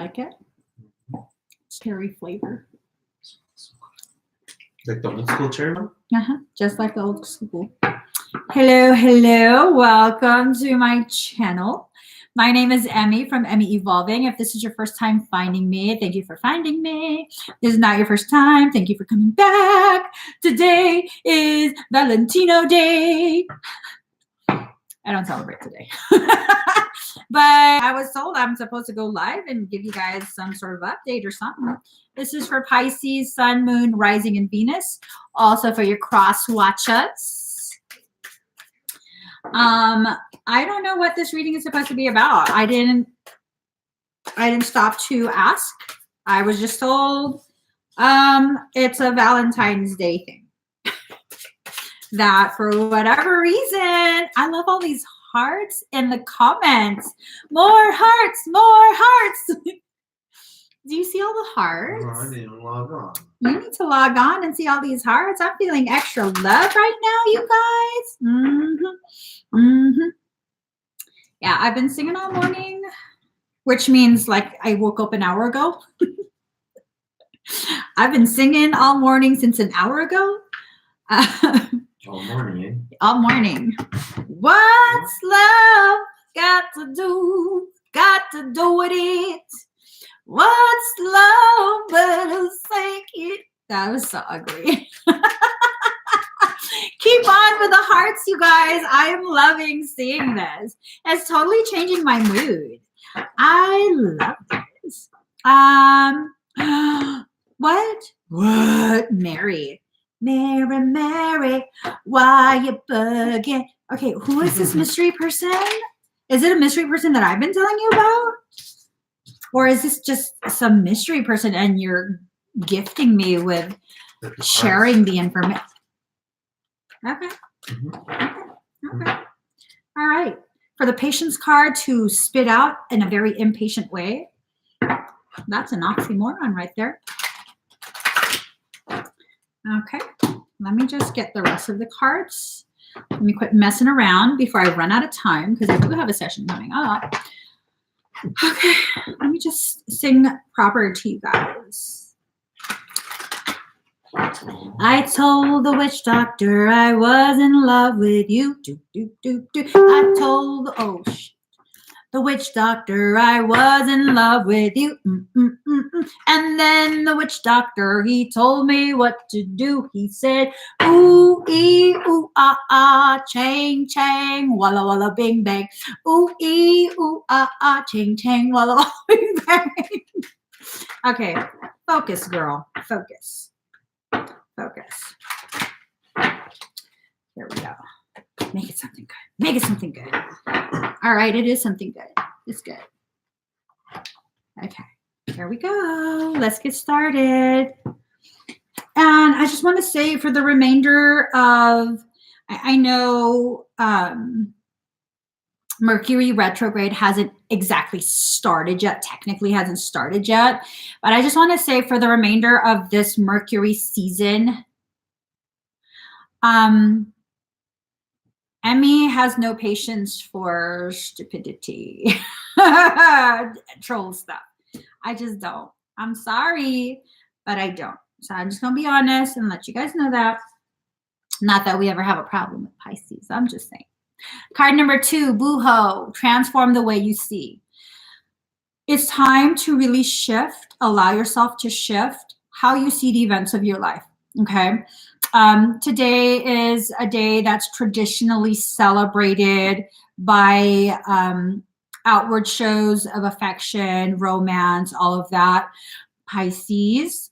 Like it? Cherry flavor. Like the old school cherry one? Just like the old school. Hello, hello. Welcome to my channel. My name is Emmie from Emmie Evolving. If this is your first time finding me, thank you for finding me. If this is not your first time, thank you for coming back. Today is Valentino Day. I don't celebrate today. But I was told I'm supposed to go live and give you guys some sort of update or something. This is for Pisces, Sun, Moon, Rising, and Venus. Also for your cross watchers. I don't know what this reading is supposed to be about. I didn't stop to ask. I was just told it's a Valentine's Day thing. That for whatever reason, I love all these hearts in the comments. More hearts, more hearts. Do you see all the hearts? No, I didn't log on. You need to log on and see all these hearts. I'm feeling extra love right now, you guys. Yeah, I've been singing all morning, which means like I woke up an hour ago. I've been singing all morning since an hour ago. All morning, eh? All morning. What's love got to do? Got to do with it. What's love but a it? That was so ugly. Keep on with the hearts, you guys. I am loving seeing this. It's totally changing my mood. I love this. What? Mary. Mary, Mary, why you bugging? Okay, who is this mystery person? Is it a mystery person that I've been telling you about? Or is this just some mystery person and you're gifting me with sharing the information? Okay. Okay. All right. For the patience card to spit out in a very impatient way. That's an oxymoron right there. Okay, let me just get the rest of the cards. Let me quit messing around before I run out of time because I do have a session coming up. Okay, let me just sing proper to you guys. I told the witch doctor I was in love with you. I told the witch doctor I was in love with you. And then the witch doctor, he told me what to do. He said, ooh, ee, ooh, ah, ah, chang, chang, walla, walla, bing, bang. Ooh, ee, ooh, ah, ah, chang, chang, walla, walla, bing, bang. Okay, focus, girl. Focus. Focus. Here we go. Make it something good. Make it something good. All right, it is something good. It's good. Okay, here we go. Let's get started. And I just want to say for the remainder of, I know Mercury retrograde hasn't exactly started yet, technically hasn't started yet, but I just want to say for the remainder of this Mercury season, Emmie has no patience for stupidity, troll stuff. I just don't. I'm sorry, but I don't. So I'm just going to be honest and let you guys know that. Not that we ever have a problem with Pisces. I'm just saying. Card number 2, Boo-ho, transform the way you see. It's time to really shift, allow yourself to shift how you see the events of your life, okay? Today is a day that's traditionally celebrated by outward shows of affection, romance, all of that. Pisces,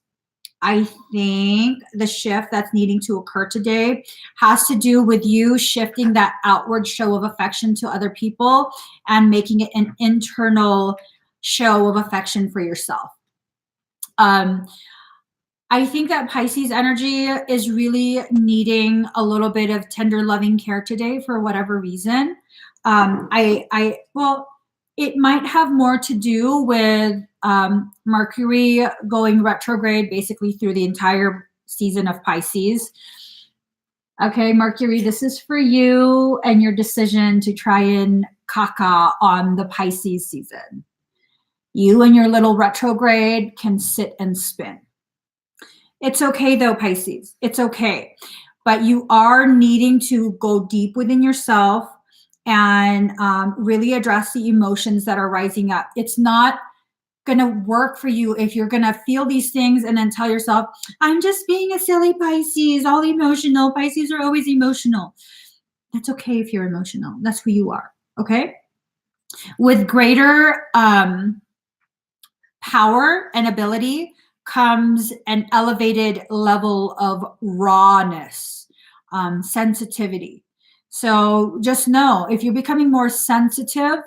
I think the shift that's needing to occur today has to do with you shifting that outward show of affection to other people and making it an internal show of affection for yourself. I think that Pisces energy is really needing a little bit of tender, loving care today for whatever reason. Well, it might have more to do with Mercury going retrograde basically through the entire season of Pisces. Okay, Mercury, this is for you and your decision to try and caca on the Pisces season. You and your little retrograde can sit and spin. It's okay though, Pisces. It's okay. But you are needing to go deep within yourself and really address the emotions that are rising up. It's not going to work for you if you're going to feel these things and then tell yourself, I'm just being a silly Pisces, all emotional. Pisces are always emotional. That's okay if you're emotional. That's who you are. Okay. With greater power and ability comes an elevated level of rawness, sensitivity. So just know, if you're becoming more sensitive,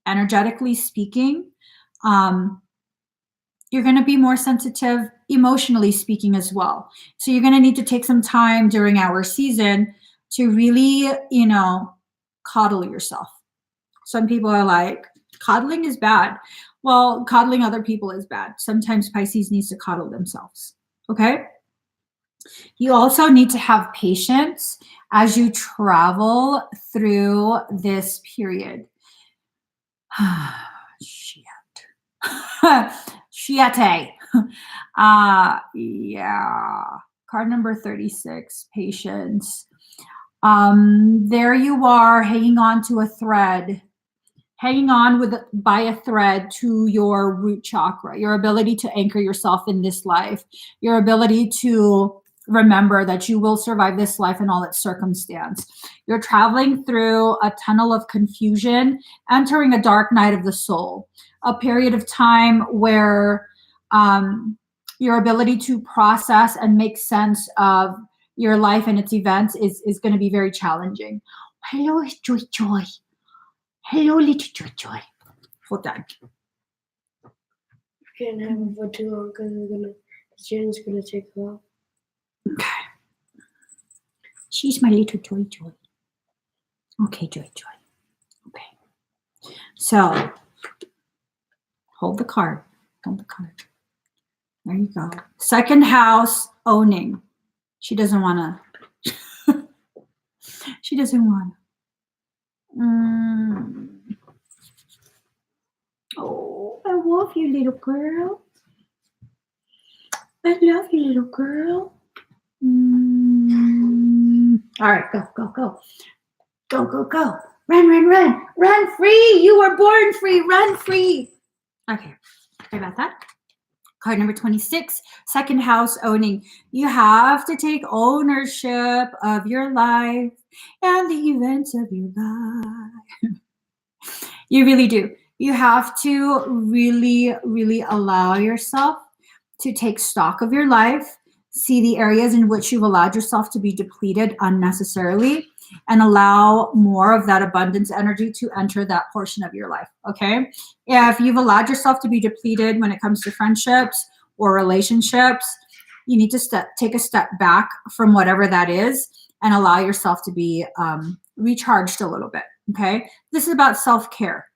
energetically speaking, you're going to be more sensitive emotionally speaking as well. So you're going to need to take some time during our season to really, coddle yourself. Some people are like, coddling is bad. Well, coddling other people is bad. Sometimes Pisces needs to coddle themselves. Okay? You also need to have patience as you travel through this period. Shit. Shit. Yeah. Card number 36, patience. There you are, hanging on to a thread. Hanging on by a thread to your root chakra, your ability to anchor yourself in this life, your ability to remember that you will survive this life in all its circumstance. You're traveling through a tunnel of confusion, entering a dark night of the soul, a period of time where your ability to process and make sense of your life and its events is going to be very challenging. Hello, Joy. Hello, little Joy. Hold on. You can't have it for too long because the student's gonna take her off. Okay. She's my little Joy. Okay, Joy. Okay. So hold the card. There you go. Second house, owning. She doesn't want to. She doesn't want to. Oh, I love you, little girl. I love you, little girl. All right, go. Go. Run free. You were born free. Run free. Okay, sorry about that. Card number 26, second house, owning. You have to take ownership of your life and the events of your life. You really do. You have to really, really allow yourself to take stock of your life, see the areas in which you've allowed yourself to be depleted unnecessarily, and allow more of that abundance energy to enter that portion of your life, okay? If you've allowed yourself to be depleted when it comes to friendships or relationships, you need to take a step back from whatever that is and allow yourself to be recharged a little bit, okay? This is about self-care.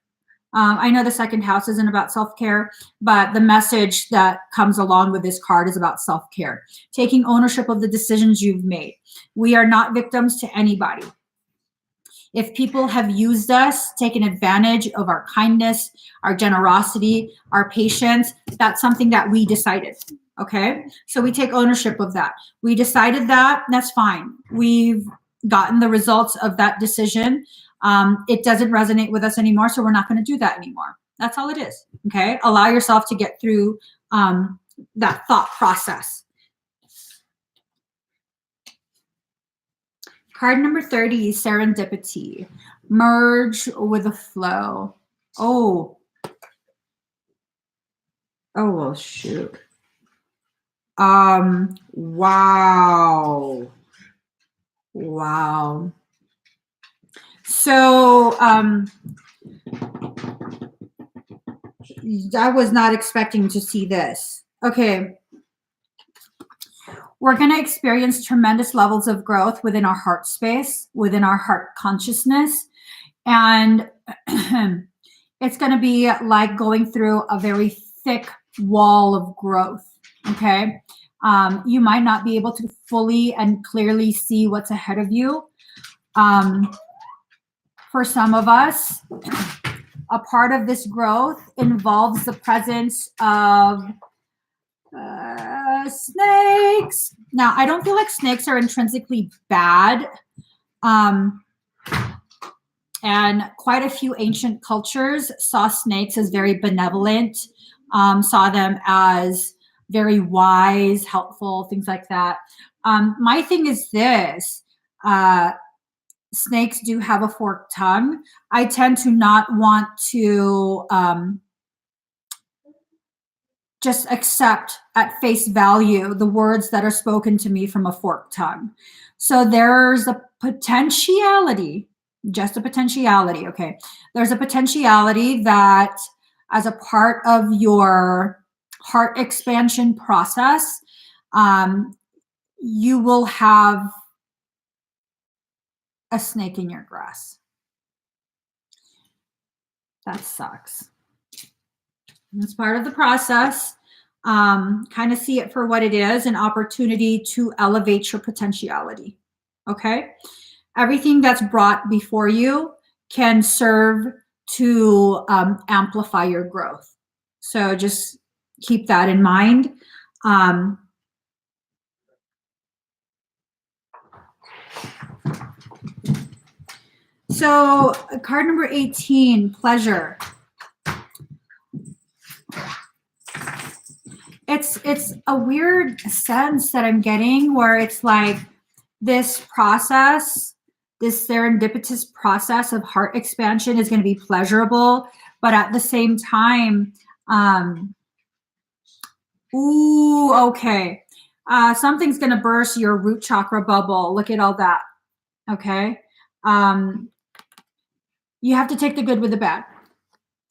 I know the second house isn't about self-care, but the message that comes along with this card is about self-care, taking ownership of the decisions you've made. We are not victims to anybody. If people have used us, taken advantage of our kindness, our generosity, our patience, that's something that we decided, okay? So we take ownership of that. We decided that, that's fine. We've gotten the results of that decision. It doesn't resonate with us anymore, so we're not going to do that anymore. That's all it is, okay? Allow yourself to get through that thought process. Card number 30, serendipity. Merge with the flow. Oh, well, shoot. Wow. So I was not expecting to see this. Okay. We're going to experience tremendous levels of growth within our heart space, within our heart consciousness. And it's going to be like going through a very thick wall of growth. Okay. You might not be able to fully and clearly see what's ahead of you. For some of us, a part of this growth involves the presence of snakes. Now, I don't feel like snakes are intrinsically bad. And quite a few ancient cultures saw snakes as very benevolent, saw them as very wise, helpful, things like that. My thing is this. Snakes do have a forked tongue. I tend to not want to just accept at face value the words that are spoken to me from a forked tongue. So there's a potentiality, just a potentiality, okay? There's a potentiality that as a part of your heart expansion process, you will have a snake in your grass. That sucks. It's part of the process. Kind of see it for what it is, an opportunity to elevate your potentiality. Okay? Everything that's brought before you can serve to amplify your growth. So just keep that in mind. So card number 18, pleasure. It's a weird sense that I'm getting where it's like this process, this serendipitous process of heart expansion is going to be pleasurable, but at the same time, okay. Something's going to burst your root chakra bubble. Look at all that. Okay. You have to take the good with the bad.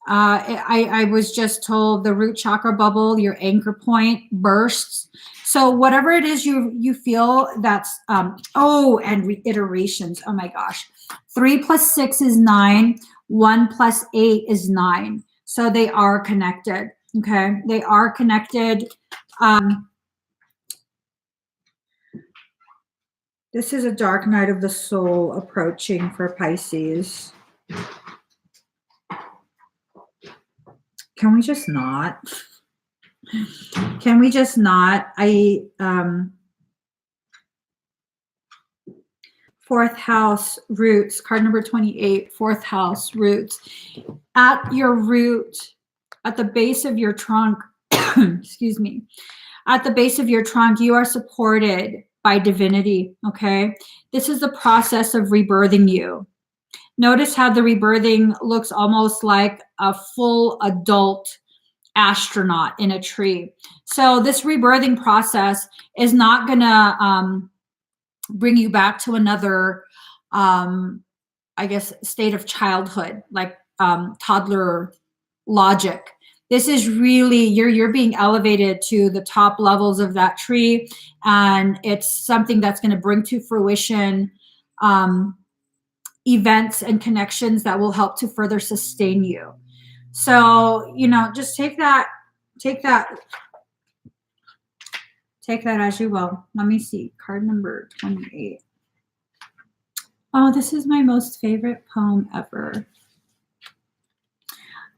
I was just told the root chakra bubble, your anchor point bursts. So whatever it is you feel that's, and reiterations. Oh my gosh. 3 plus 6 is 9. 1 plus 8 is 9. So they are connected. Okay. They are connected. This is a dark night of the soul approaching for Pisces. Can we just not? Can we just not? Fourth house roots, card number 28, fourth house roots. At your root, at the base of your trunk, excuse me, at the base of your trunk, you are supported by divinity, okay? This is the process of rebirthing you. Notice how the rebirthing looks almost like a full adult astronaut in a tree. So this rebirthing process is not going to bring you back to another, I guess, state of childhood, like toddler logic. This is really, you're being elevated to the top levels of that tree, and it's something that's going to bring to fruition events and connections that will help to further sustain you. So, just take that as you will. Let me see. Card number 28. Oh, this is my most favorite poem ever.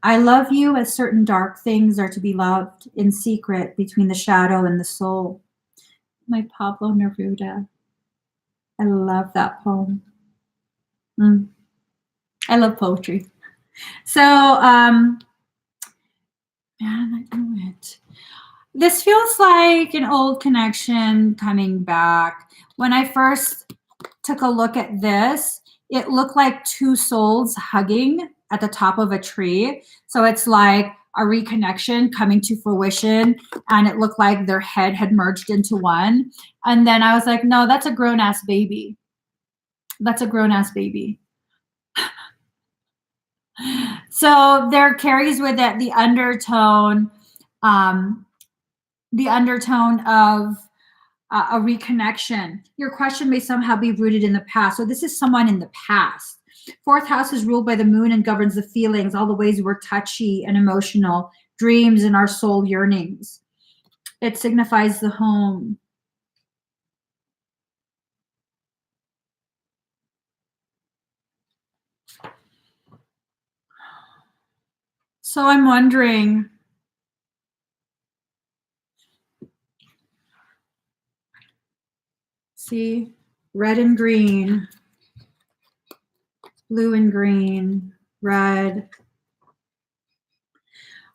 I love you as certain dark things are to be loved in secret between the shadow and the soul. My Pablo Neruda. I love that poem. I love poetry. So, man, I knew it. This feels like an old connection coming back. When I first took a look at this, it looked like two souls hugging at the top of a tree. So it's like a reconnection coming to fruition, and it looked like their head had merged into one. And then I was like, no, that's a grown-ass baby. That's a grown-ass baby. So there carries with it the undertone of a reconnection. Your question may somehow be rooted in the past. So this is someone in the past. Fourth house is ruled by the moon and governs the feelings, all the ways we're touchy and emotional, dreams and our soul yearnings. It signifies the home. So I'm wondering, see, red and green, blue and green, red.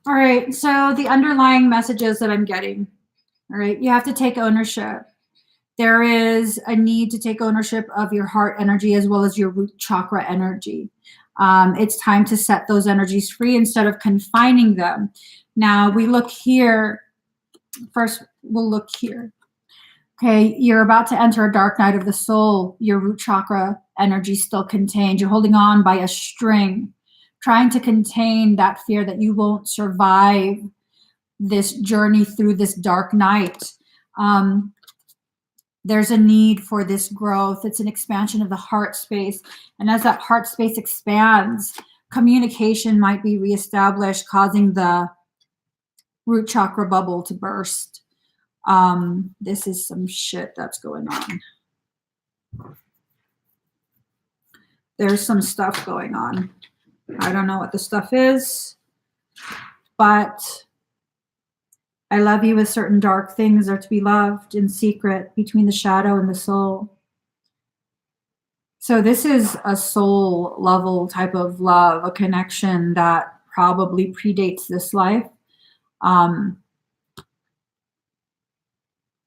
All right, so the underlying messages that I'm getting, all right, you have to take ownership. There is a need to take ownership of your heart energy as well as your root chakra energy. It's time to set those energies free instead of confining them. Now we look here. First, we'll look here. Okay, you're about to enter a dark night of the soul. Your root chakra energy still contained. You're holding on by a string, trying to contain that fear that you won't survive this journey through this dark night. There's a need for this growth. It's an expansion of the heart space. And as that heart space expands, communication might be reestablished, causing the root chakra bubble to burst. This is some shit that's going on. There's some stuff going on. I don't know what the stuff is, but I love you with certain dark things are to be loved in secret between the shadow and the soul. So this is a soul level type of love, a connection that probably predates this life.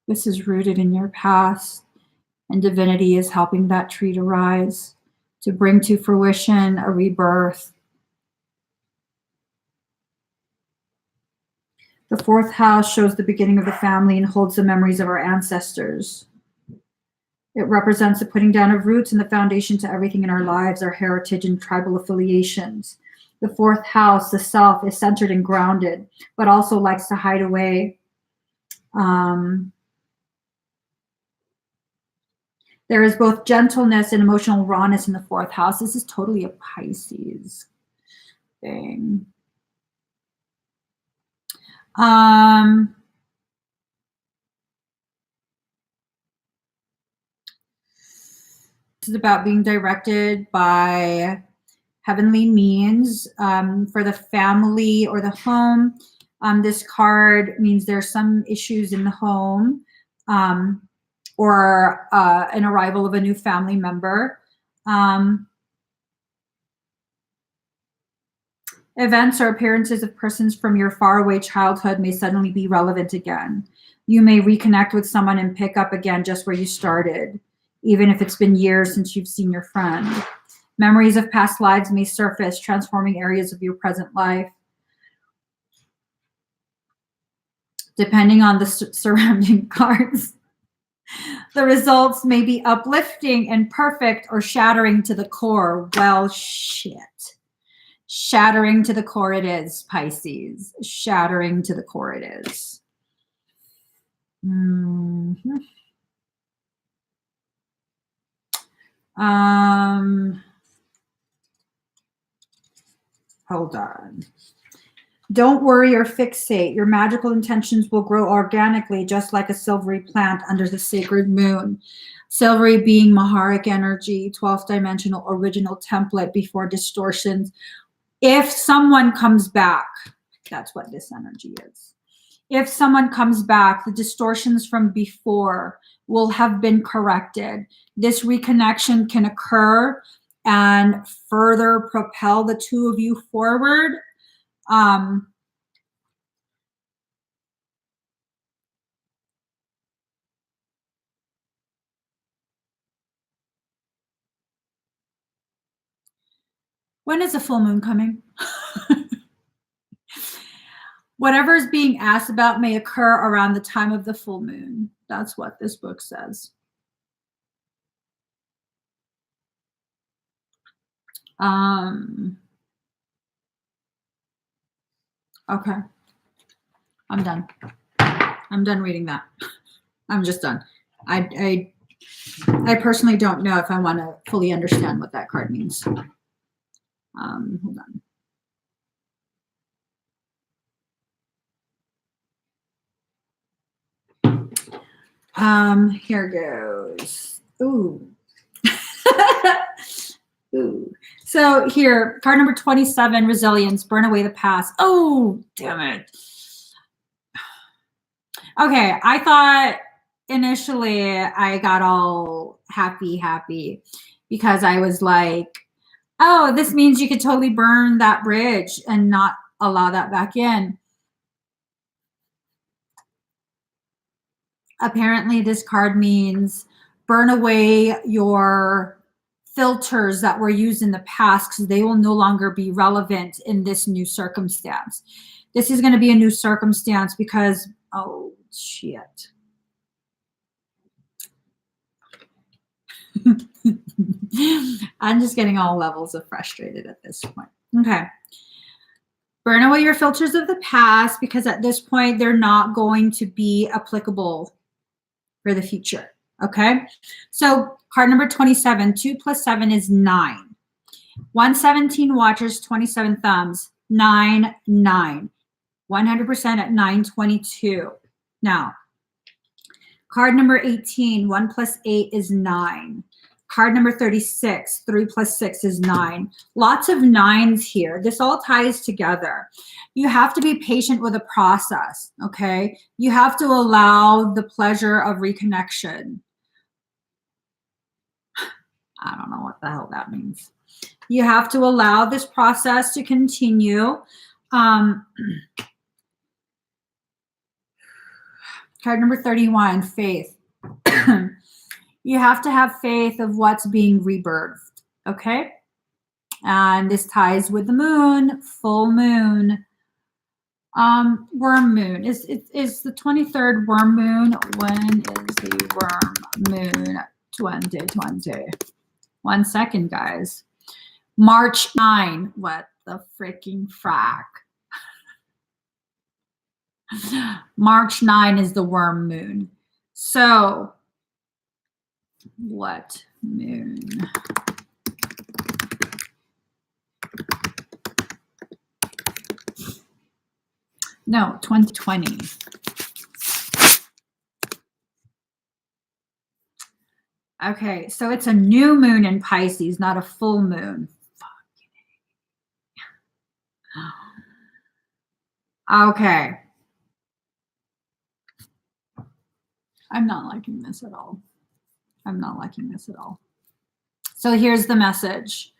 This is rooted in your past, and divinity is helping that tree to rise, to bring to fruition a rebirth. The fourth house shows the beginning of the family and holds the memories of our ancestors. It represents the putting down of roots and the foundation to everything in our lives, our heritage and tribal affiliations. The fourth house, the self, is centered and grounded, but also likes to hide away. There is both gentleness and emotional rawness in the fourth house. This is totally a Pisces thing. This is about being directed by heavenly means for the family or the home. This card means there's some issues in the home or an arrival of a new family member. Events or appearances of persons from your faraway childhood may suddenly be relevant again. You may reconnect with someone and pick up again just where you started, even if it's been years since you've seen your friend. Memories of past lives may surface, transforming areas of your present life. Depending on the surrounding cards, the results may be uplifting and perfect or shattering to the core. Well, shit. Shattering to the core it is, Pisces. Shattering to the core it is. Mm-hmm. Hold on. Don't worry or fixate. Your magical intentions will grow organically, just like a silvery plant under the sacred moon. Silvery being Maharic energy, 12th dimensional original template before distortions. If someone comes back, that's what this energy is. If someone comes back, the distortions from before will have been corrected. This reconnection can occur and further propel the two of you forward. When is the full moon coming? Whatever is being asked about may occur around the time of the full moon. That's what this book says. Okay. I'm done. I'm done reading that. I'm just done. I personally don't know if I want to fully understand what that card means. Hold on. Here goes. Ooh. Ooh. So here, card number 27, resilience, burn away the past. Oh, damn it. Okay, I thought initially I got all happy because I was like, oh, this means you could totally burn that bridge and not allow that back in. Apparently, this card means burn away your filters that were used in the past because they will no longer be relevant in this new circumstance. This is going to be a new circumstance because, oh, shit. I'm just getting all levels of frustrated at this point. Okay. Burn away your filters of the past because at this point, they're not going to be applicable for the future. Okay. So card number 27, 2 plus 7 is 9. 117 watchers, 27 thumbs, 9, 9. 100% at 922. Now, card number 18, 1 plus 8 is 9. Card number 36, 3 plus 6 is 9. Lots of 9s here. This all ties together. You have to be patient with the process, okay? You have to allow the pleasure of reconnection. I don't know what the hell that means. You have to allow this process to continue. Card number 31, faith. You have to have faith of what's being rebirthed, okay? And this ties with the moon, full moon, worm moon. Is the 23rd worm moon? When is the worm moon? 2020. 1 second, guys. March 9. What the freaking frack? March 9 is the worm moon. So, what moon? No, 2020. Okay, so it's a new moon in Pisces, not a full moon. Okay. I'm not liking this at all. I'm not liking this at all. So here's the message.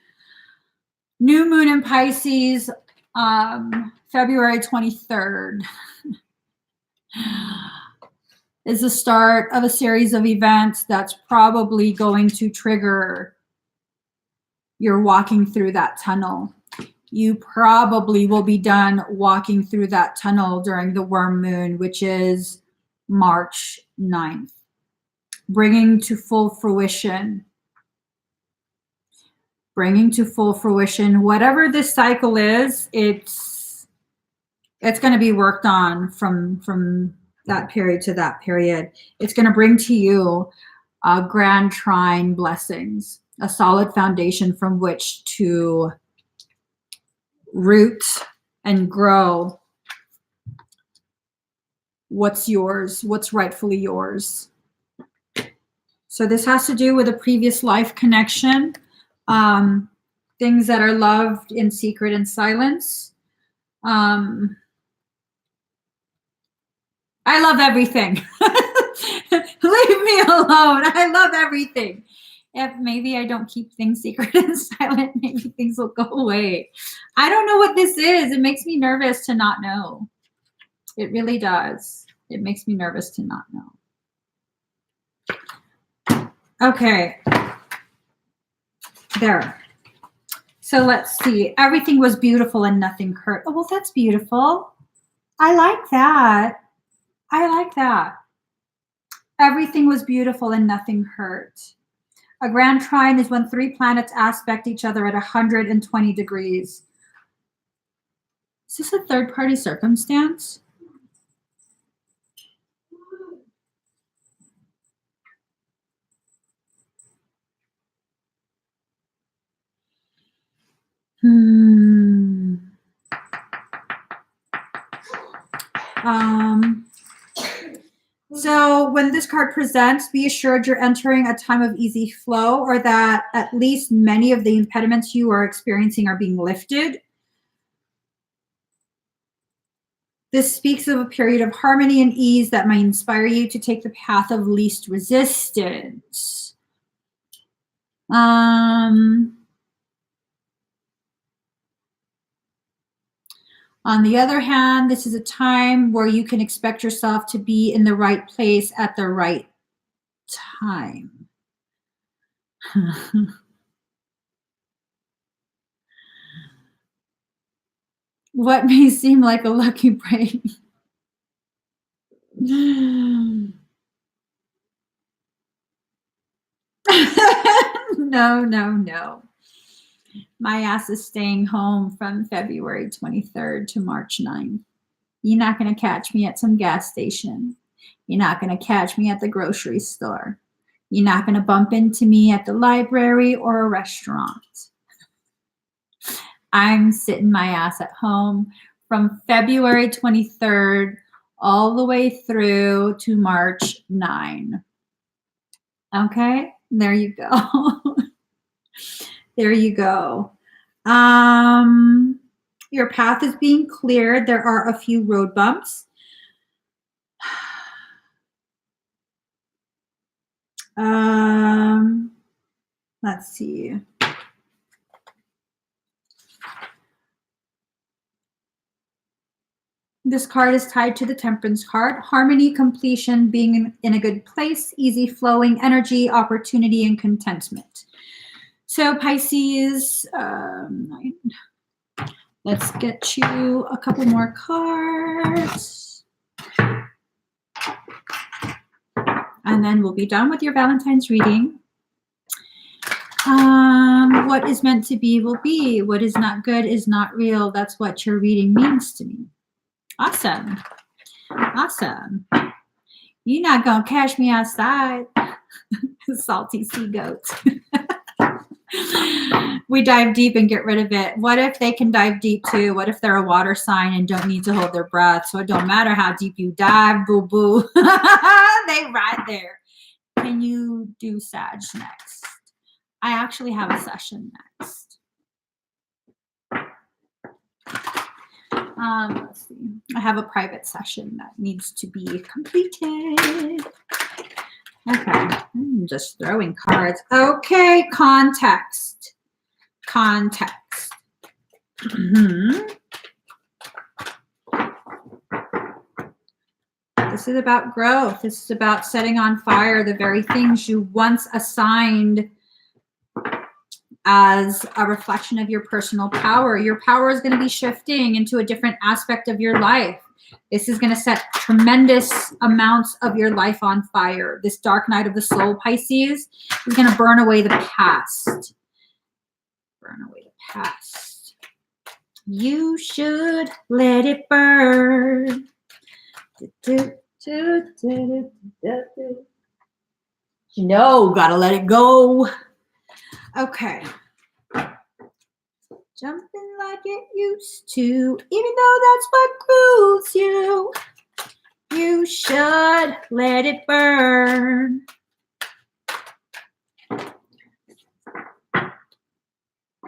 New moon in Pisces, February 23rd. Is the start of a series of events that's probably going to trigger your walking through that tunnel. You probably will be done walking through that tunnel during the worm moon, which is March 9th, bringing to full fruition. Bringing to full fruition, whatever this cycle is, it's going to be worked on from that period to that period. It's going to bring to you grand trine blessings, a solid foundation from which to root and grow what's yours, what's rightfully yours. So this has to do with a previous life connection, things that are loved in secret and silence. I love everything. Leave me alone. I love everything. If maybe I don't keep things secret and silent, maybe things will go away. I don't know what this is. It makes me nervous to not know. It really does. It makes me nervous to not know. Okay. There. So let's see. Everything was beautiful and nothing hurt. Oh, well, that's beautiful. I like that. I like that. Everything was beautiful and nothing hurt. A grand trine is when 3 planets aspect each other at 120 degrees. Is this a third-party circumstance? So when this card presents, be assured you're entering a time of easy flow, or that at least many of the impediments you are experiencing are being lifted. This speaks of a period of harmony and ease that might inspire you to take the path of least resistance. On the other hand, this is a time where you can expect yourself to be in the right place at the right time. What may seem like a lucky break. No. My ass is staying home from February 23rd to March 9th. You're not going to catch me at some gas station. You're not going to catch me at the grocery store. You're not going to bump into me at the library or a restaurant. I'm sitting my ass at home from February 23rd all the way through to March 9. Okay, there you go. There you go. Your path is being cleared. There are a few road bumps. Let's see. This card is tied to the Temperance card. Harmony, completion, being in a good place, easy flowing energy, opportunity, and contentment. So Pisces, let's get you a couple more cards. And then we'll be done with your Valentine's reading. What is meant to be will be. What is not good is not real. That's what your reading means to me. Awesome. Awesome. You're not going to catch me outside. Salty sea goats. We dive deep and get rid of it. What if they can dive deep too? What if they're a water sign and don't need to hold their breath? So it don't matter how deep you dive, boo-boo. They right there. Can you do Sag next? I actually have a session next. Let's see. I have a private session that needs to be completed. Okay, I'm just throwing cards. Okay, context. Context. This is about growth. This is about setting on fire the very things you once assigned as a reflection of your personal power. Your power is going to be shifting into a different aspect of your life. This is going to set tremendous amounts of your life on fire. This dark night of the soul, Pisces, is going to burn away the past. Burn away the past. You should let it burn. No, gotta let it go. Okay. Jumping like it used to, even though that's what grooves you. You should let it burn.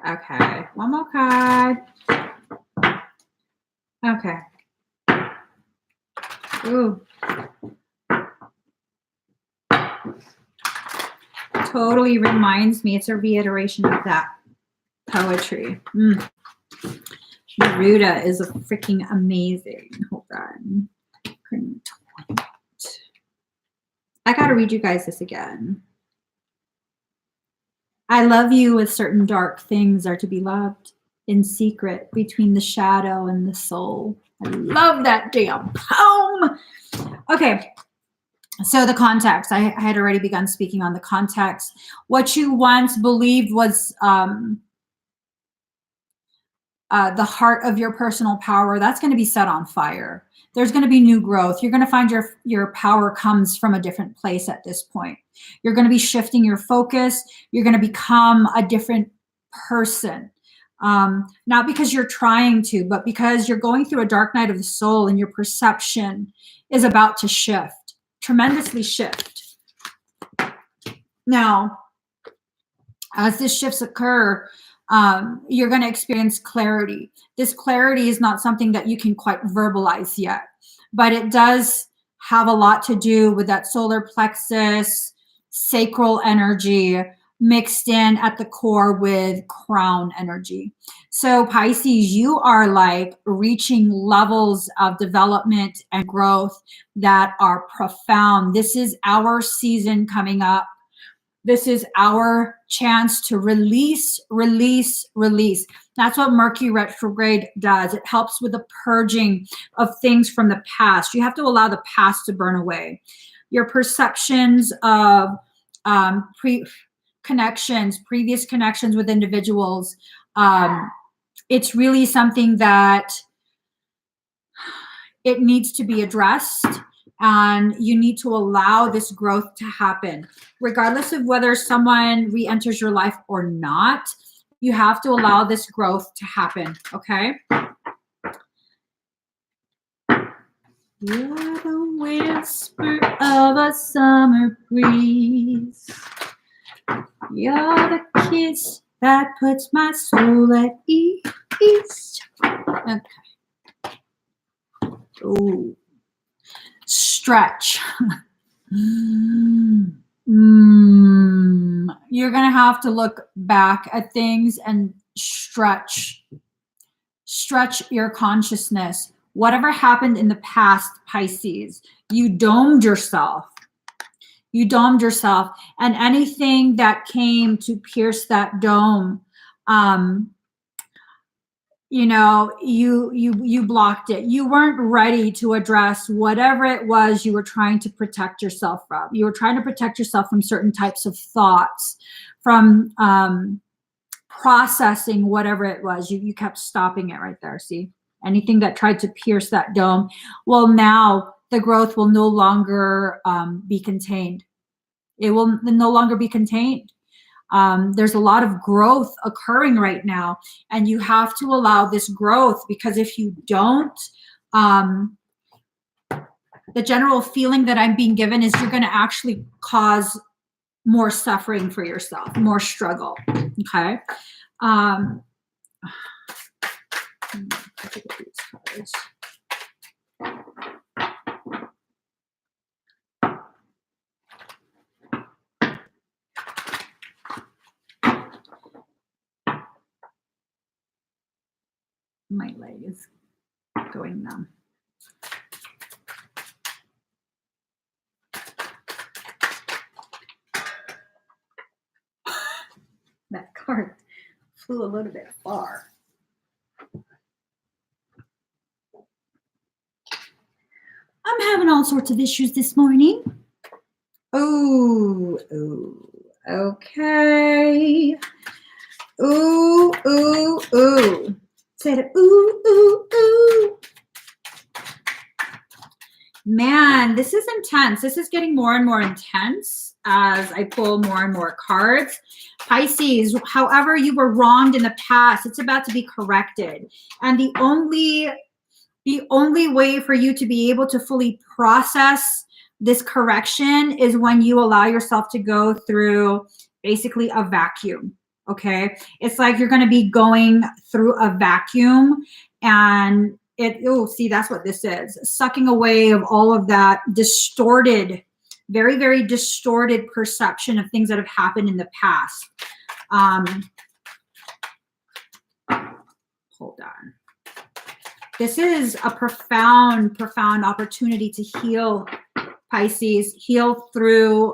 Okay, one more card. Okay. Ooh. Totally reminds me, it's a reiteration of that poetry. Neruda is a freaking amazing. Hold on. I gotta read you guys this again. I love you with certain dark things are to be loved in secret between the shadow and the soul. I love that damn poem. Okay. So the context, I had already begun speaking on the context. What you once believed was the heart of your personal power, that's going to be set on fire. There's going to be new growth. You're going to find your power comes from a different place at this point. You're going to be shifting your focus. You're going to become a different person. Not because you're trying to, but because you're going through a dark night of the soul and your perception is about to shift. tremendously shift. Now, as these shifts occur, you're going to experience clarity. This clarity is not something that you can quite verbalize yet, but it does have a lot to do with that solar plexus, sacral energy mixed in at the core with crown energy. So Pisces, you are like reaching levels of development and growth that are profound. This is our season coming up. This is our chance to release, release, release. That's what Mercury retrograde does. It helps with the purging of things from the past. You have to allow the past to burn away. Your perceptions of previous connections with individuals, it's really something that it needs to be addressed. And you need to allow this growth to happen. Regardless of whether someone re-enters your life or not, you have to allow this growth to happen, okay? You're the whisper of a summer breeze. You're the kiss that puts my soul at ease. Okay. Ooh. Stretch. You're going to have to look back at things and stretch your consciousness. Whatever happened in the past, Pisces, you domed yourself. And anything that came to pierce that dome, you blocked it. You weren't ready to address whatever it was you were trying to protect yourself from. You were trying to protect yourself from certain types of thoughts, from processing whatever it was. You kept stopping it right there. See, anything that tried to pierce that dome. Well, now the growth will no longer be contained. It will no longer be contained. There's a lot of growth occurring right now, and you have to allow this growth, because if you don't, the general feeling that I'm being given is you're going to actually cause more suffering for yourself, more struggle. Okay. My leg is going numb. That card flew a little bit far. I'm having all sorts of issues this morning. Oh, okay. Ooh. Say it, ooh. Man, this is intense. This is getting more and more intense as I pull more and more cards. Pisces, however you were wronged in the past, it's about to be corrected. And the only way for you to be able to fully process this correction is when you allow yourself to go through basically a vacuum. Okay. It's like you're going to be going through a vacuum, and see, that's what this is. Sucking away of all of that distorted, very, very distorted perception of things that have happened in the past. Hold on. This is a profound opportunity to heal, Pisces, heal through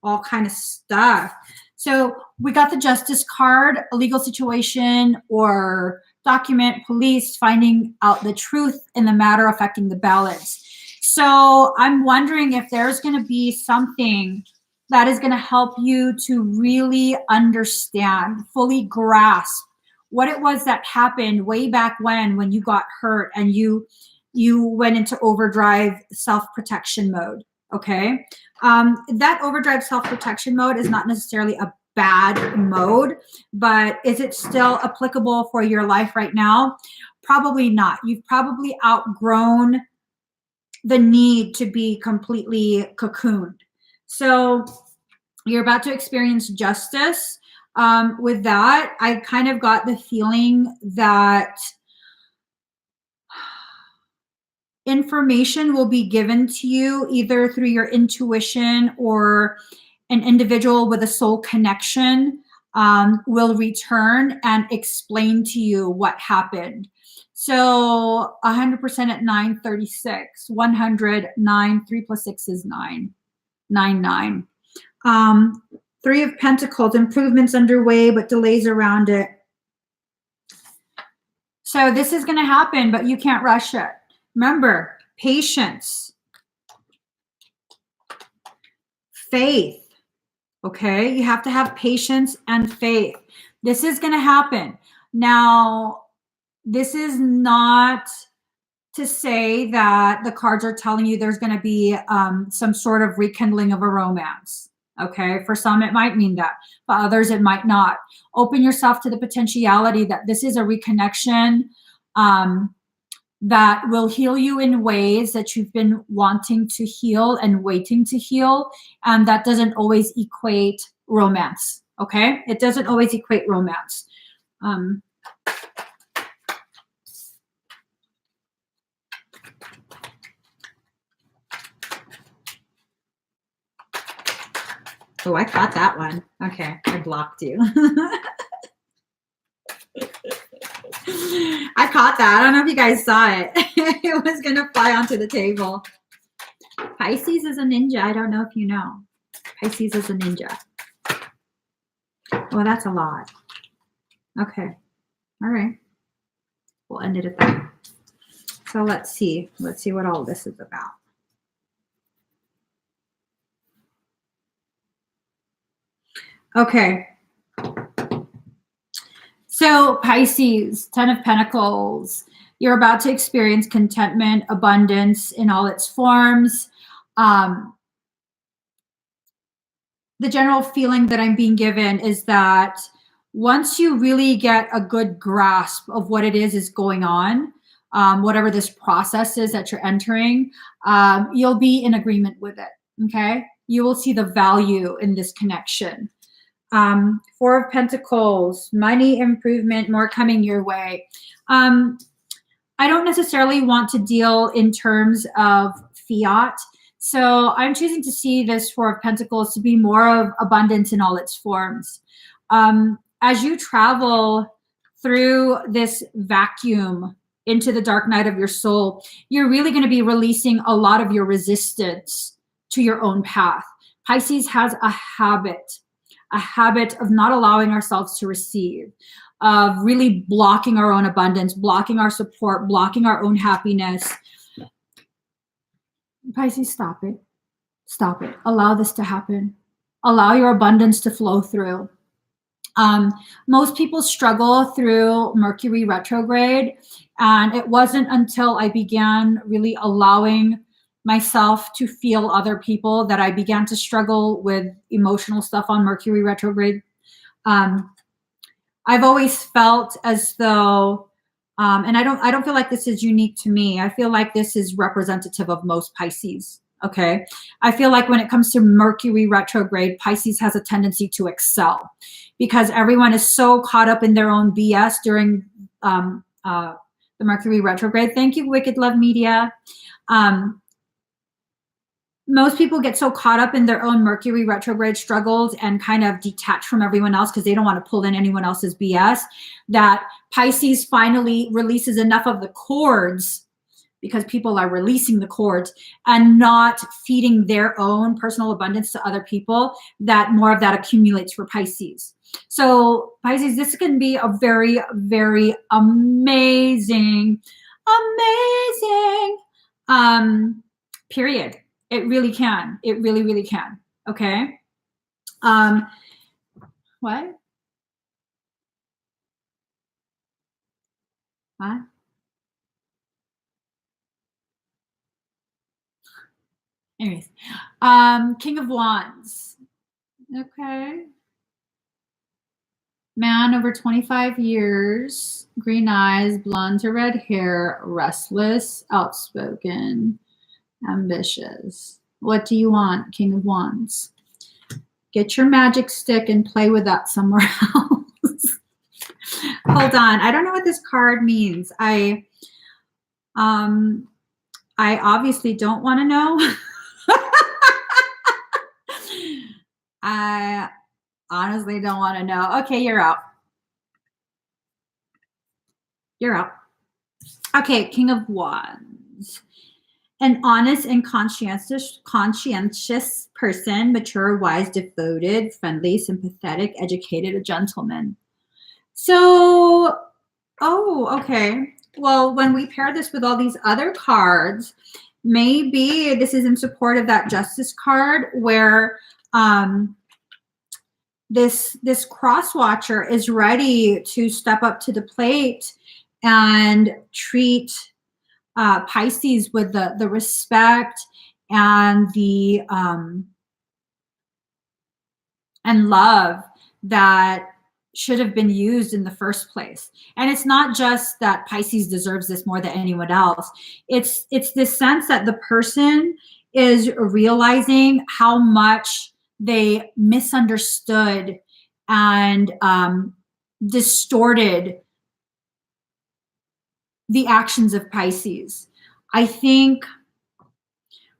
all kind of stuff. So we got the Justice card, a legal situation or document, police finding out the truth in the matter affecting the balance. So I'm wondering if there's going to be something that is going to help you to really understand, fully grasp what it was that happened way back when you got hurt and you went into overdrive self-protection mode. Okay. That overdrive self-protection mode is not necessarily a bad mode, but is it still applicable for your life right now? Probably not. You've probably outgrown the need to be completely cocooned. So you're about to experience justice. With that, I kind of got the feeling that information will be given to you either through your intuition, or an individual with a soul connection will return and explain to you what happened. So 100% at 9:36, 109, 3 plus 6 is 9, 9. Three of Pentacles, improvements underway, but delays around it. So this is going to happen, but you can't rush it. Remember, patience, faith, okay? You have to have patience and faith. This is going to happen. Now, this is not to say that the cards are telling you there's going to be some sort of rekindling of a romance. Okay, for some it might mean that, for others it might not. Open yourself to the potentiality that this is a reconnection that will heal you in ways that you've been wanting to heal and waiting to heal, and that doesn't always equate romance. Okay, it doesn't always equate romance. Oh, I caught that one. Okay, I blocked you. I caught that. I don't know if you guys saw it. It was going to fly onto the table. Pisces is a ninja. I don't know if you know. Pisces is a ninja. Well, that's a lot. Okay. All right. We'll end it at that. So let's see. Let's see what all this is about. Okay. So Pisces, 10 of Pentacles, you're about to experience contentment, abundance in all its forms. The general feeling that I'm being given is that once you really get a good grasp of what it is going on, whatever this process is that you're entering, you'll be in agreement with it, okay? You will see the value in this connection. Four of Pentacles, money, improvement, more coming your way. I don't necessarily want to deal in terms of fiat. So I'm choosing to see this Four of Pentacles to be more of abundance in all its forms. As you travel through this vacuum into the dark night of your soul, you're really going to be releasing a lot of your resistance to your own path. Pisces has a habit of not allowing ourselves to receive, of really blocking our own abundance, blocking our support, blocking our own happiness. Pisces, stop it. Stop it. Allow this to happen. Allow your abundance to flow through. Most people struggle through Mercury retrograde, and it wasn't until I began really allowing myself to feel other people that I began to struggle with emotional stuff on Mercury retrograde. I've always felt as though, and I don't feel like this is unique to me. I feel like this is representative of most Pisces. Okay. I feel like when it comes to Mercury retrograde, Pisces has a tendency to excel because everyone is so caught up in their own BS during the Mercury retrograde. Thank you, Wicked Love Media. Most people get so caught up in their own Mercury retrograde struggles and kind of detach from everyone else because they don't want to pull in anyone else's BS, that Pisces finally releases enough of the cords, because people are releasing the cords and not feeding their own personal abundance to other people, that more of that accumulates for Pisces. So Pisces, this can be a very, very amazing period. It really can. It really, really can. Okay. What? What? Anyways, King of Wands. Okay. Man over 25 years, green eyes, blonde to red hair, restless, outspoken. Ambitious. What do you want, King of Wands? Get your magic stick and play with that somewhere else. Hold on. I don't know what this card means. I obviously don't want to know. I honestly don't want to know. Okay, you're out. You're out. Okay, King of Wands. An honest and conscientious person, mature, wise, devoted, friendly, sympathetic, educated, a gentleman. So, oh, okay. Well, when we pair this with all these other cards, maybe this is in support of that Justice card where this cross watcher is ready to step up to the plate and treat Pisces with the respect and the and love that should have been used in the first place. And it's not just that Pisces deserves this more than anyone else. It's this sense that the person is realizing how much they misunderstood and distorted the actions of Pisces. I think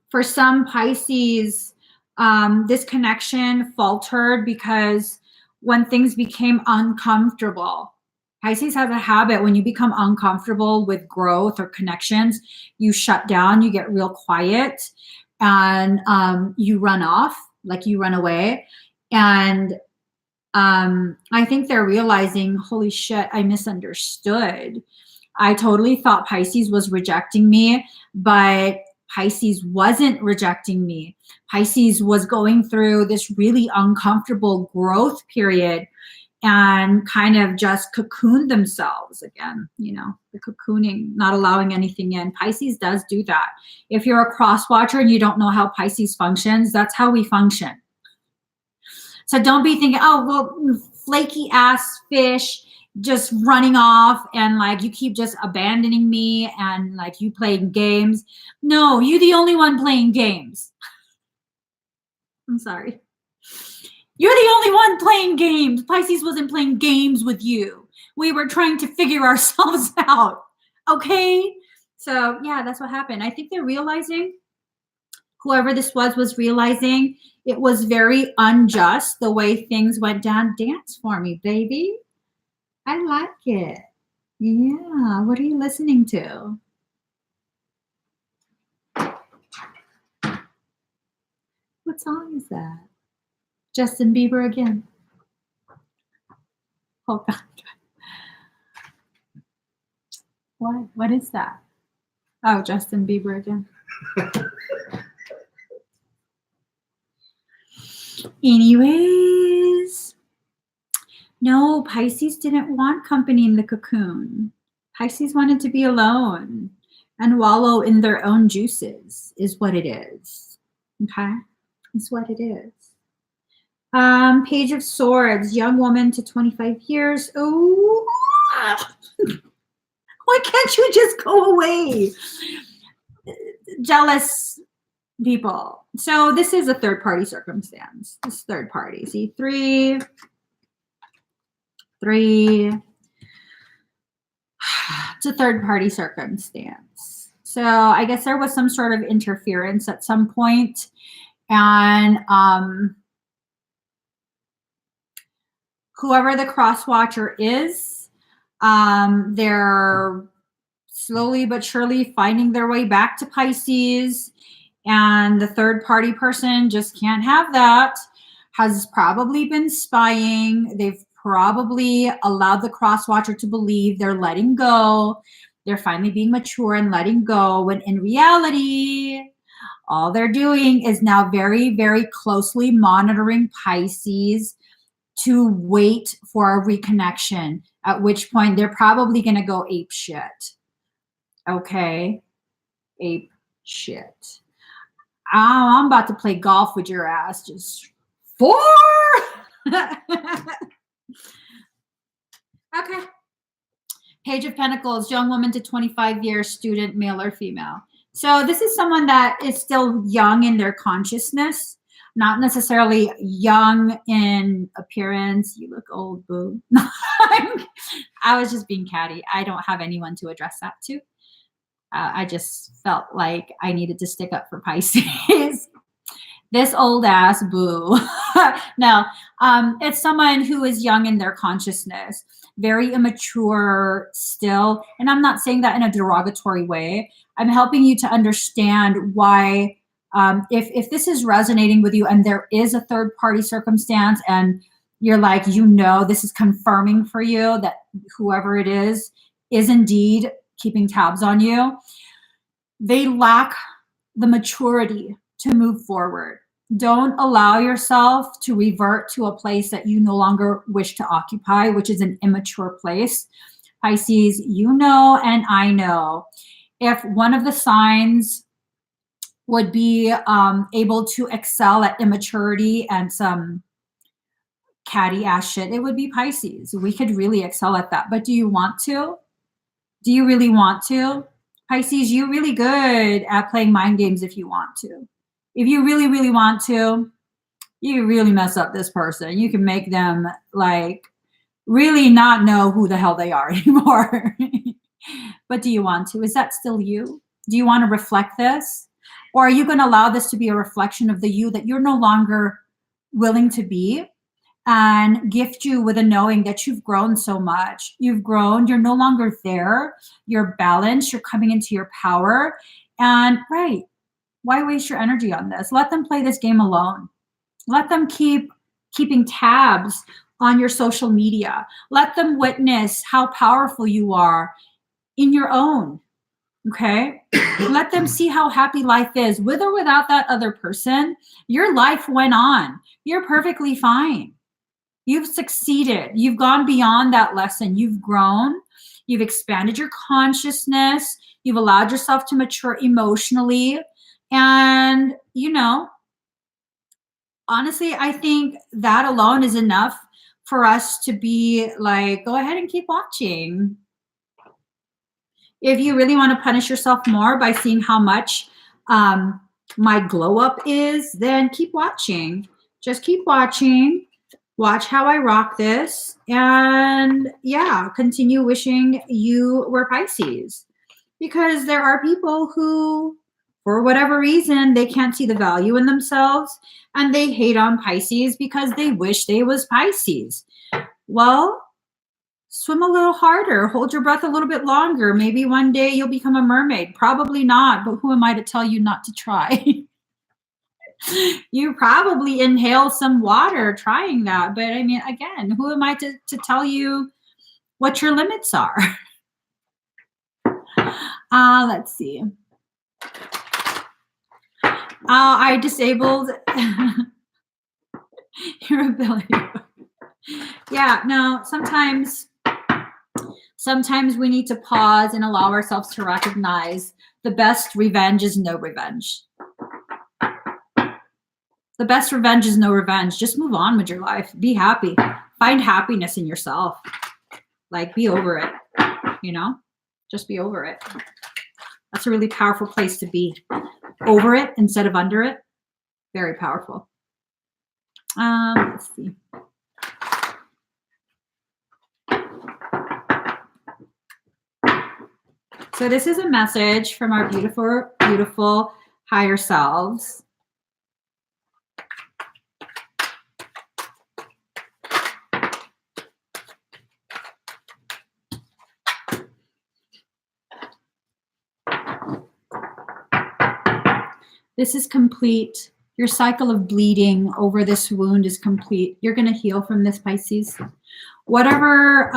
for some Pisces, this connection faltered because when things became uncomfortable, Pisces has a habit when you become uncomfortable with growth or connections, you shut down, you get real quiet, and you run off, like you run away. And I think they're realizing, holy shit, I misunderstood. I totally thought Pisces was rejecting me, but Pisces wasn't rejecting me. Pisces was going through this really uncomfortable growth period and kind of just cocooned themselves again, you know, the cocooning, not allowing anything in. Pisces does do that. If you're a cross watcher and you don't know how Pisces functions, that's how we function. So don't be thinking, oh, well, flaky ass fish just running off and like you keep just abandoning me and like you playing games. No, you're the only one playing games. I'm sorry. You're the only one playing games. Pisces wasn't playing games with you. We were trying to figure ourselves out. Okay? So yeah, that's what happened. I think they're realizing, whoever this was realizing it was very unjust the way things went down. Dance for me, baby. I like it. Yeah. What are you listening to? What song is that? Justin Bieber again. Hold on. What is that? Oh, Justin Bieber again. Anyways. No, Pisces didn't want company in the cocoon. Pisces wanted to be alone and wallow in their own juices is what it is. Okay? It's what it is. Page of Swords, young woman to 25 years. Oh, why can't you just go away? Jealous people. So this is a third party circumstance. This third party. See, three. It's a third party circumstance. So I guess there was some sort of interference at some point, and whoever the cross watcher is, they're slowly but surely finding their way back to Pisces, and the third party person just can't have that, has probably been spying. They've probably allowed the cross watcher to believe they're letting go. They're finally being mature and letting go, when in reality, all they're doing is now very, very closely monitoring Pisces to wait for a reconnection, at which point they're probably going to go ape shit. Okay? Ape shit. I'm about to play golf with your ass. Just 4. Okay. Page of Pentacles, young woman to 25 years, student, male or female. So this is someone that is still young in their consciousness, not necessarily young in appearance. You look old, boo. I was just being catty. I don't have anyone to address that to. I just felt like I needed to stick up for Pisces. This old ass boo. No, it's someone who is young in their consciousness, very immature still. And I'm not saying that in a derogatory way. I'm helping you to understand why, if this is resonating with you and there is a third party circumstance and you're like, this is confirming for you that whoever it is indeed keeping tabs on you. They lack the maturity to move forward. Don't allow yourself to revert to a place that you no longer wish to occupy, which is an immature place. Pisces, and I know. If one of the signs would be able to excel at immaturity and some catty ass shit, it would be Pisces. We could really excel at that. But do you want to? Do you really want to? Pisces, you're really good at playing mind games if you want to. If you really, really want to, you really mess up this person. You can make them like really not know who the hell they are anymore. But do you want to? Is that still you? Do you want to reflect this? Or are you going to allow this to be a reflection of the you that you're no longer willing to be, and gift you with a knowing that you've grown so much? You've grown. You're no longer there. You're balanced. You're coming into your power. And right, why waste your energy on this? Let them play this game alone. Let them keeping tabs on your social media. Let them witness how powerful you are in your own. Okay? Let them see how happy life is. With or without that other person, your life went on. You're perfectly fine. You've succeeded. You've gone beyond that lesson. You've grown. You've expanded your consciousness. You've allowed yourself to mature emotionally. And, honestly, I think that alone is enough for us to be like, go ahead and keep watching. If you really want to punish yourself more by seeing how much my glow up is, then keep watching. Just keep watching. Watch how I rock this. And yeah, continue wishing you were Pisces. Because there are people who, for whatever reason, they can't see the value in themselves and they hate on Pisces because they wish they was Pisces. Well, swim a little harder, hold your breath a little bit longer. Maybe one day you'll become a mermaid. Probably not, but who am I to tell you not to try? You probably inhale some water trying that. But I mean, again, who am I to tell you what your limits are? Let's see. I disabled your ability. Yeah, no, sometimes we need to pause and allow ourselves to recognize the best revenge is no revenge. The best revenge is no revenge. Just move on with your life. Be happy. Find happiness in yourself. Like, be over it. Just be over it. That's a really powerful place to be. Over it instead of under it. Very powerful. Let's see. So this is a message from our beautiful, beautiful higher selves. This is complete. Your cycle of bleeding over this wound is complete. You're going to heal from this, Pisces. Whatever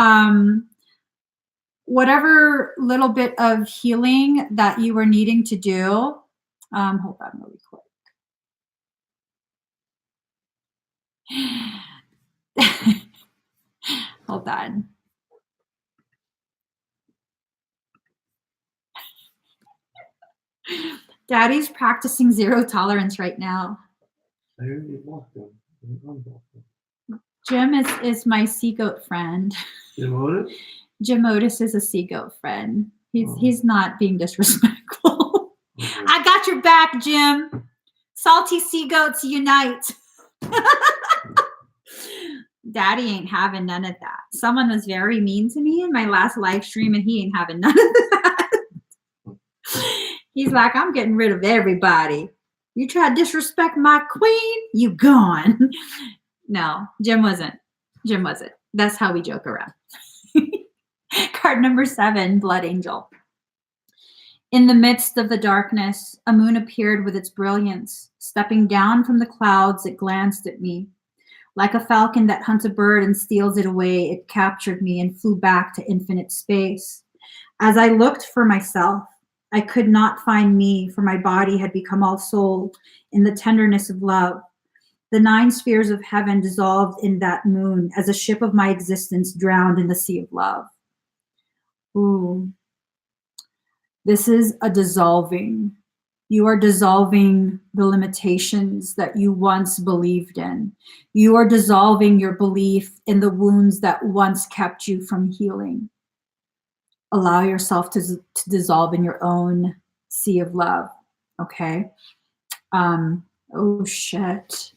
little bit of healing that you were needing to do. Hold on really quick. Hold on. Daddy's practicing zero tolerance right now. I already blocked them. Jim is my sea goat friend. Jim Otis? Jim Otis is a sea goat friend. He's not being disrespectful. Okay. got your back, Jim. Salty sea goats unite. Daddy ain't having none of that. Someone was very mean to me in my last live stream, and he ain't having none of that. He's like, I'm getting rid of everybody. You try to disrespect my queen, you gone. No, Jim wasn't. That's how we joke around. Card number 7, Blood Angel. In the midst of the darkness, a moon appeared with its brilliance. Stepping down from the clouds, it glanced at me. Like a falcon that hunts a bird and steals it away, it captured me and flew back to infinite space. As I looked for myself, I could not find me, for my body had become all soul in the tenderness of love. The 9 spheres of heaven dissolved in that moon as a ship of my existence drowned in the sea of love. Ooh. This is a dissolving. You are dissolving the limitations that you once believed in. You are dissolving your belief in the wounds that once kept you from healing. Allow yourself to dissolve in your own sea of love, okay? Oh, shit.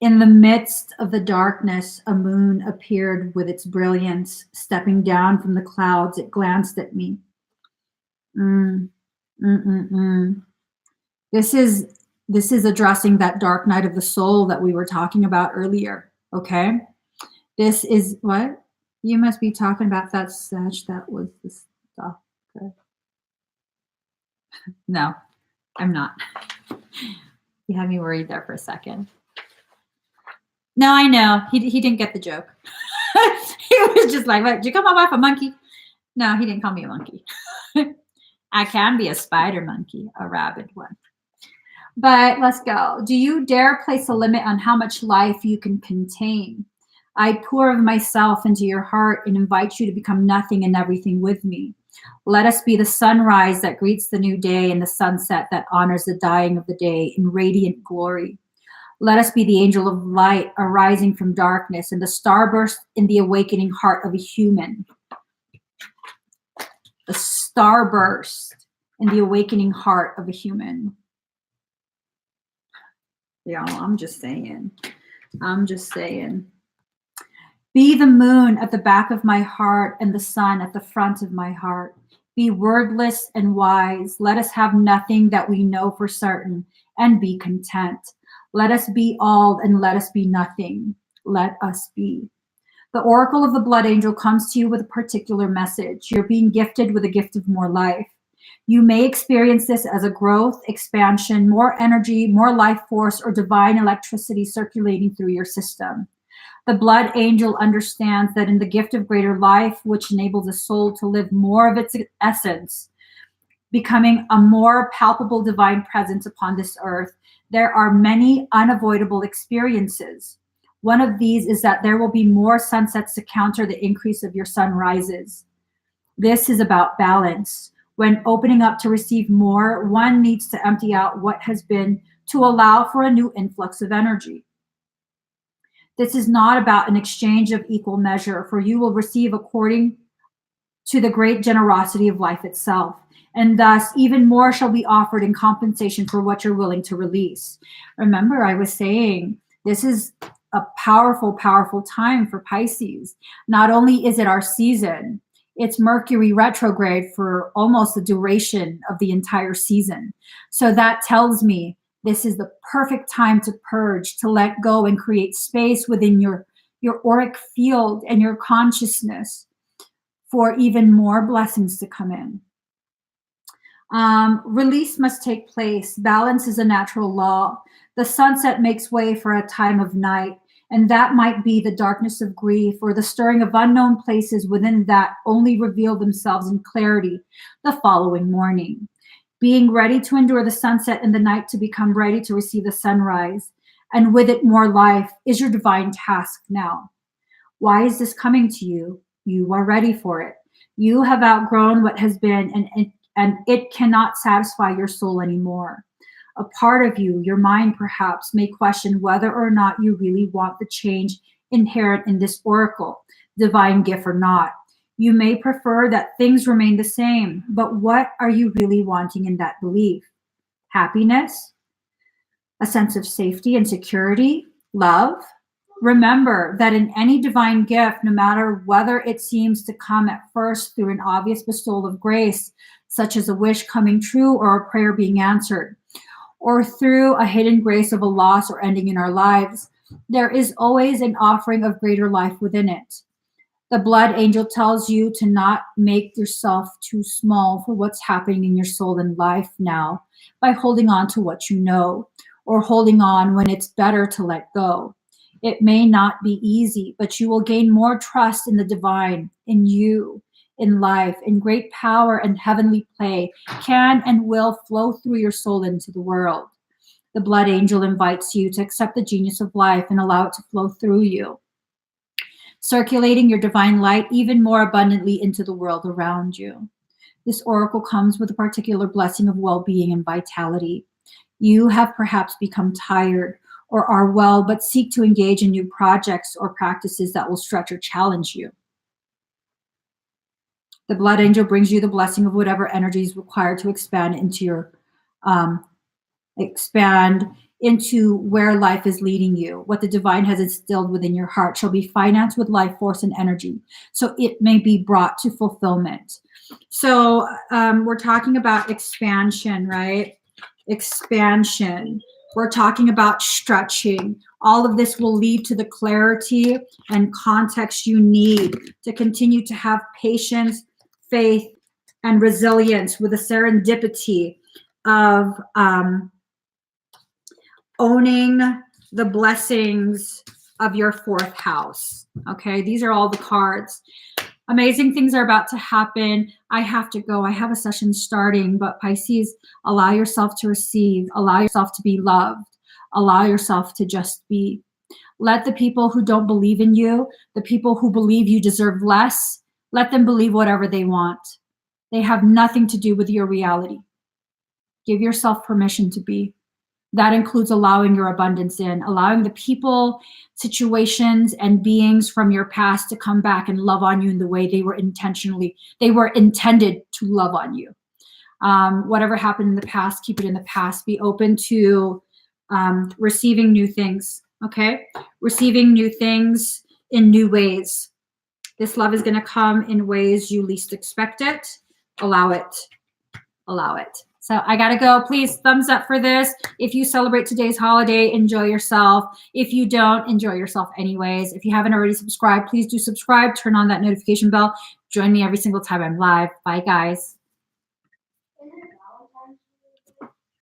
In the midst of the darkness, a moon appeared with its brilliance. Stepping down from the clouds, it glanced at me. This is addressing that dark night of the soul that we were talking about earlier, okay? This is what? You must be talking about that Sag that was the stuff. Okay. No, I'm not. You had me worried there for a second. No, I know. He didn't get the joke. He was just like, what, did you call my wife a monkey? No, he didn't call me a monkey. I can be a spider monkey, a rabid one. But let's go. Do you dare place a limit on how much life you can contain? I pour of myself into your heart and invite you to become nothing and everything with me. Let us be the sunrise that greets the new day and the sunset that honors the dying of the day in radiant glory. Let us be the angel of light arising from darkness and the starburst in the awakening heart of a human. The starburst in the awakening heart of a human. Yeah, I'm just saying. Be the moon at the back of my heart and the sun at the front of my heart. Be wordless and wise. Let us have nothing that we know for certain and be content. Let us be all and let us be nothing. Let us be. The oracle of the blood angel comes to you with a particular message. You're being gifted with a gift of more life. You may experience this as a growth, expansion, more energy, more life force, or divine electricity circulating through your system. The blood angel understands that in the gift of greater life, which enables a soul to live more of its essence, becoming a more palpable divine presence upon this earth, there are many unavoidable experiences. One of these is that there will be more sunsets to counter the increase of your sunrises. This is about balance. When opening up to receive more, one needs to empty out what has been to allow for a new influx of energy. This is not about an exchange of equal measure, for you will receive according to the great generosity of life itself. And thus, even more shall be offered in compensation for what you're willing to release. Remember, I was saying this is a powerful, powerful time for Pisces. Not only is it our season, it's Mercury retrograde for almost the duration of the entire season. So that tells me this is the perfect time to purge, to let go and create space within your auric field and your consciousness for even more blessings to come in. Release must take place. Balance is a natural law. The sunset makes way for a time of night, and that might be the darkness of grief or the stirring of unknown places within that only reveal themselves in clarity the following morning. Being ready to endure the sunset and the night to become ready to receive the sunrise, and with it more life, is your divine task now. Why is this coming to you? You are ready for it. You have outgrown what has been, and it cannot satisfy your soul anymore. A part of you, your mind perhaps, may question whether or not you really want the change inherent in this oracle, divine gift or not. You may prefer that things remain the same, but what are you really wanting in that belief? Happiness? A sense of safety and security? Love? Remember that in any divine gift, no matter whether it seems to come at first through an obvious bestowal of grace, such as a wish coming true or a prayer being answered, or through a hidden grace of a loss or ending in our lives, there is always an offering of greater life within it. The blood angel tells you to not make yourself too small for what's happening in your soul and life now by holding on to what you know, or holding on when it's better to let go. It may not be easy, but you will gain more trust in the divine, in you, in life, in great power and heavenly play can and will flow through your soul into the world. The blood angel invites you to accept the genius of life and allow it to flow through you, circulating your divine light even more abundantly into the world around you. This oracle comes with a particular blessing of well-being and vitality. You have perhaps become tired or are well, but seek to engage in new projects or practices that will stretch or challenge you. The blood angel brings you the blessing of whatever energy is required to expand into where life is leading you. What the divine has instilled within your heart shall be financed with life force and energy, so it may be brought to fulfillment. So we're talking about expansion, right? Expansion. We're talking about stretching. All of this will lead to the clarity and context you need to continue to have patience, faith, and resilience with the serendipity of owning the blessings of your fourth house. Okay, these are all the cards. Amazing things are about to happen. I have to go. I have a session starting, but Pisces, allow yourself to receive. Allow yourself to be loved. Allow yourself to just be. Let the people who don't believe in you, the people who believe you deserve less, let them believe whatever they want. They have nothing to do with your reality. Give yourself permission to be. That includes allowing your abundance in, allowing the people, situations, and beings from your past to come back and love on you in the way they were intended to love on you. Whatever happened in the past, keep it in the past. Be open to receiving new things, okay? Receiving new things in new ways. This love is going to come in ways you least expect it. Allow it. Allow it. So I got to go. Please, thumbs up for this. If you celebrate today's holiday, enjoy yourself. If you don't, enjoy yourself anyways. If you haven't already subscribed, please do subscribe. Turn on that notification bell. Join me every single time I'm live. Bye, guys.